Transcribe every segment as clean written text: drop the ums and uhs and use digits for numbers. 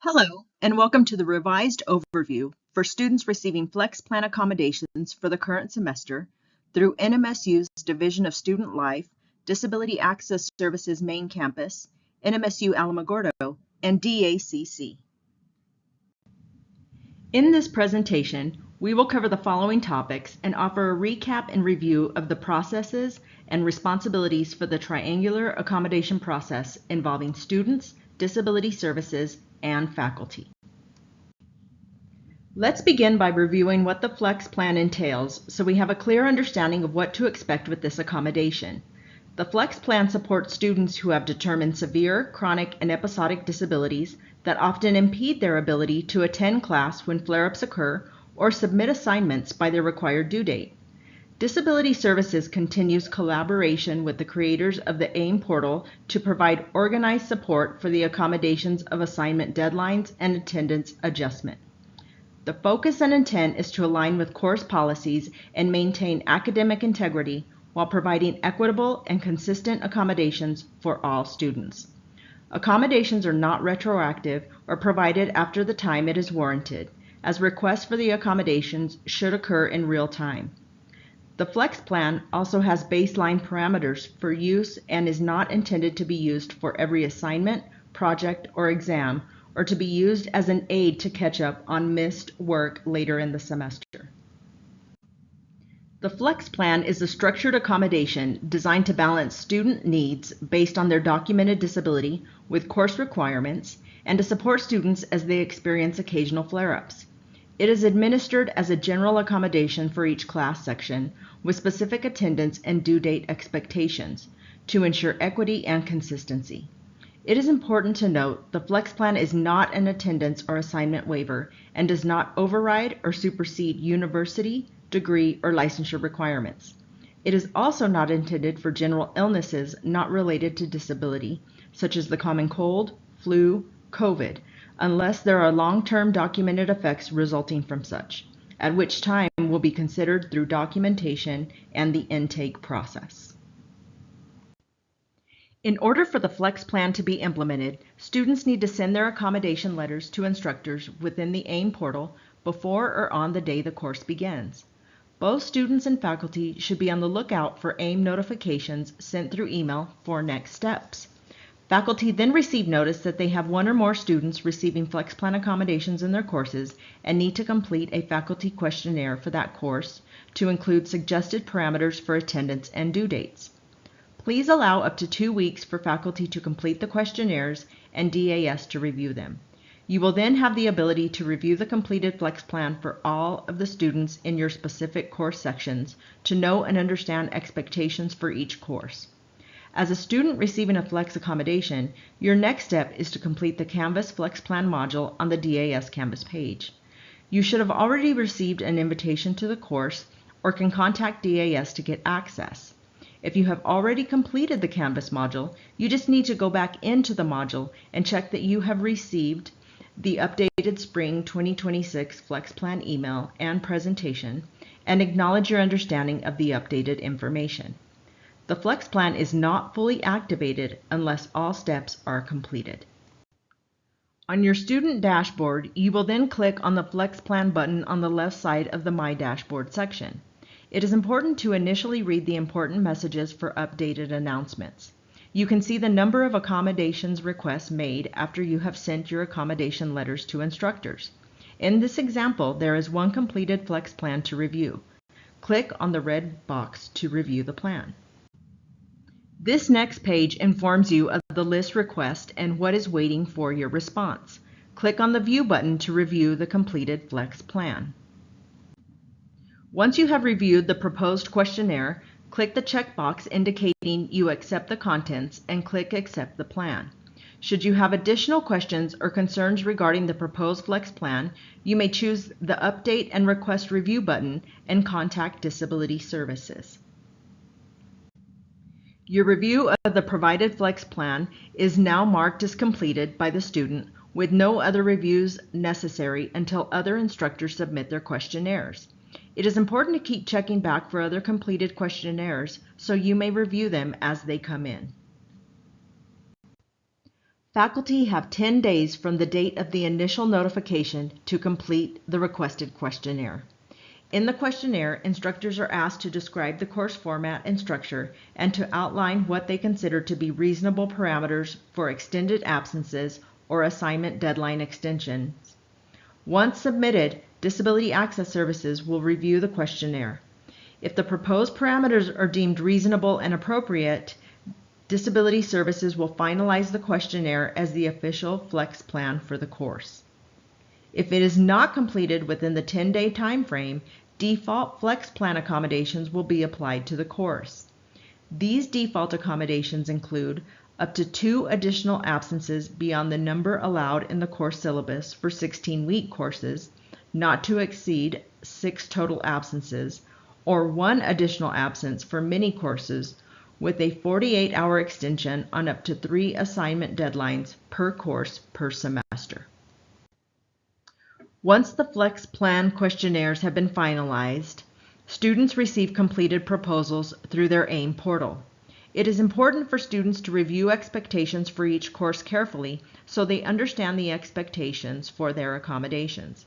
Hello, and welcome to the revised overview for students receiving Flex Plan accommodations for the current semester through NMSU's Division of Student Life, Disability Access Services Main Campus, NMSU Alamogordo, and DACC. In this presentation, we will cover the following topics and offer a recap and review of the processes and responsibilities for the triangular accommodation process involving students, disability services, and faculty. Let's begin by reviewing what the Flex Plan entails so we have a clear understanding of what to expect with this accommodation. The Flex Plan supports students who have determined severe, chronic, and episodic disabilities that often impede their ability to attend class when flare-ups occur or submit assignments by their required due date. Disability Services continues collaboration with the creators of the AIM portal to provide organized support for the accommodations of assignment deadlines and attendance adjustment. The focus and intent is to align with course policies and maintain academic integrity while providing equitable and consistent accommodations for all students. Accommodations are not retroactive or provided after the time it is warranted, as requests for the accommodations should occur in real time. The Flex Plan also has baseline parameters for use and is not intended to be used for every assignment, project, or exam, or to be used as an aid to catch up on missed work later in the semester. The Flex Plan is a structured accommodation designed to balance student needs based on their documented disability with course requirements and to support students as they experience occasional flare-ups. It is administered as a general accommodation for each class section with specific attendance and due date expectations to ensure equity and consistency. It is important to note the Flex Plan is not an attendance or assignment waiver and does not override or supersede university, degree, or licensure requirements. It is also not intended for general illnesses not related to disability, such as the common cold, flu, COVID, unless there are long-term documented effects resulting from such, at which time will be considered through documentation and the intake process. In order for the Flex Plan to be implemented, students need to send their accommodation letters to instructors within the AIM portal before or on the day the course begins. Both students and faculty should be on the lookout for AIM notifications sent through email for next steps. Faculty then receive notice that they have one or more students receiving Flex Plan accommodations in their courses and need to complete a faculty questionnaire for that course to include suggested parameters for attendance and due dates. Please allow up to 2 weeks for faculty to complete the questionnaires and DAS to review them. You will then have the ability to review the completed Flex Plan for all of the students in your specific course sections to know and understand expectations for each course. As a student receiving a Flex accommodation, your next step is to complete the Canvas Flex Plan module on the DAS Canvas page. You should have already received an invitation to the course or can contact DAS to get access. If you have already completed the Canvas module, you just need to go back into the module and check that you have received the updated Spring 2026 Flex Plan email and presentation and acknowledge your understanding of the updated information. The Flex Plan is not fully activated unless all steps are completed. On your student dashboard, you will then click on the Flex Plan button on the left side of the My Dashboard section. It is important to initially read the important messages for updated announcements. You can see the number of accommodations requests made after you have sent your accommodation letters to instructors. In this example, there is one completed Flex Plan to review. Click on the red box to review the plan. This next page informs you of the list request and what is waiting for your response. Click on the View button to review the completed Flex Plan. Once you have reviewed the proposed questionnaire, click the checkbox indicating you accept the contents and click Accept the Plan. Should you have additional questions or concerns regarding the proposed Flex Plan, you may choose the Update and Request Review button and contact Disability Services. Your review of the provided Flex Plan is now marked as completed by the student with no other reviews necessary until other instructors submit their questionnaires. It is important to keep checking back for other completed questionnaires so you may review them as they come in. Faculty have 10 days from the date of the initial notification to complete the requested questionnaire. In the questionnaire, instructors are asked to describe the course format and structure and to outline what they consider to be reasonable parameters for extended absences or assignment deadline extensions. Once submitted, Disability Access Services will review the questionnaire. If the proposed parameters are deemed reasonable and appropriate, Disability Services will finalize the questionnaire as the official flex plan for the course. If it is not completed within the 10-day time frame, default flex plan accommodations will be applied to the course. These default accommodations include up to 2 additional absences beyond the number allowed in the course syllabus for 16-week courses, not to exceed 6 total absences, or 1 additional absence for mini courses with a 48-hour extension on up to 3 assignment deadlines per course per semester. Once the Flex Plan questionnaires have been finalized, students receive completed proposals through their AIM portal. It is important for students to review expectations for each course carefully so they understand the expectations for their accommodations.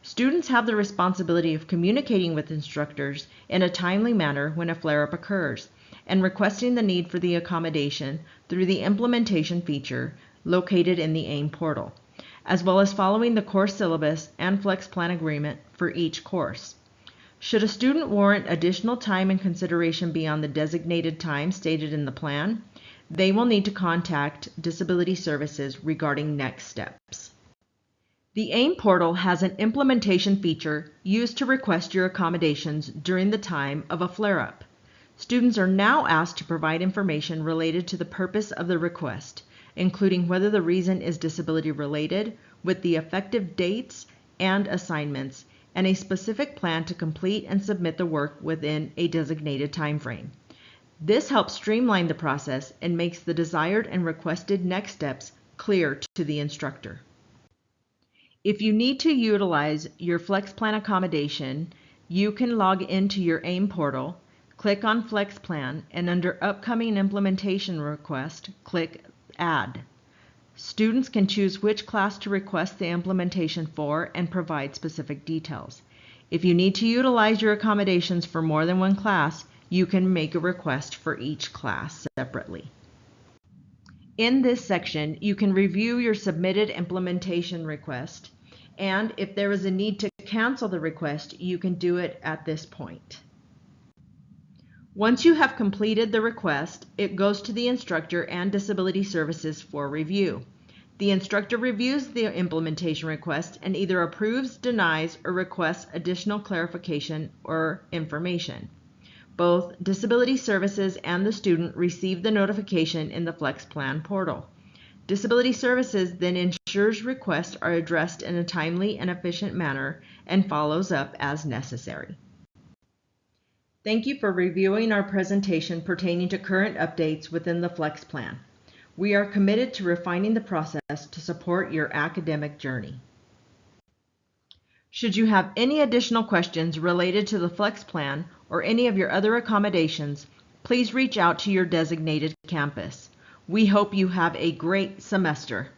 Students have the responsibility of communicating with instructors in a timely manner when a flare-up occurs and requesting the need for the accommodation through the implementation feature located in the AIM portal, as well as following the course syllabus and Flex Plan agreement for each course. Should a student warrant additional time and consideration beyond the designated time stated in the plan, they will need to contact Disability Services regarding next steps. The AIM portal has an implementation feature used to request your accommodations during the time of a flare-up. Students are now asked to provide information related to the purpose of the request, including whether the reason is disability related, with the effective dates and assignments, and a specific plan to complete and submit the work within a designated time frame. This helps streamline the process and makes the desired and requested next steps clear to the instructor. If you need to utilize your Flex Plan accommodation, you can log into your AIM portal, click on Flex Plan, and under Upcoming Implementation Request, click Add. Students can choose which class to request the implementation for and provide specific details. If you need to utilize your accommodations for more than one class, you can make a request for each class separately. In this section, you can review your submitted implementation request, and if there is a need to cancel the request, you can do it at this point. Once you have completed the request, it goes to the instructor and Disability Services for review. The instructor reviews the implementation request and either approves, denies, or requests additional clarification or information. Both Disability Services and the student receive the notification in the Flex Plan portal. Disability Services then ensures requests are addressed in a timely and efficient manner and follows up as necessary. Thank you for reviewing our presentation pertaining to current updates within the Flex Plan. We are committed to refining the process to support your academic journey. Should you have any additional questions related to the Flex Plan or any of your other accommodations, please reach out to your designated campus. We hope you have a great semester.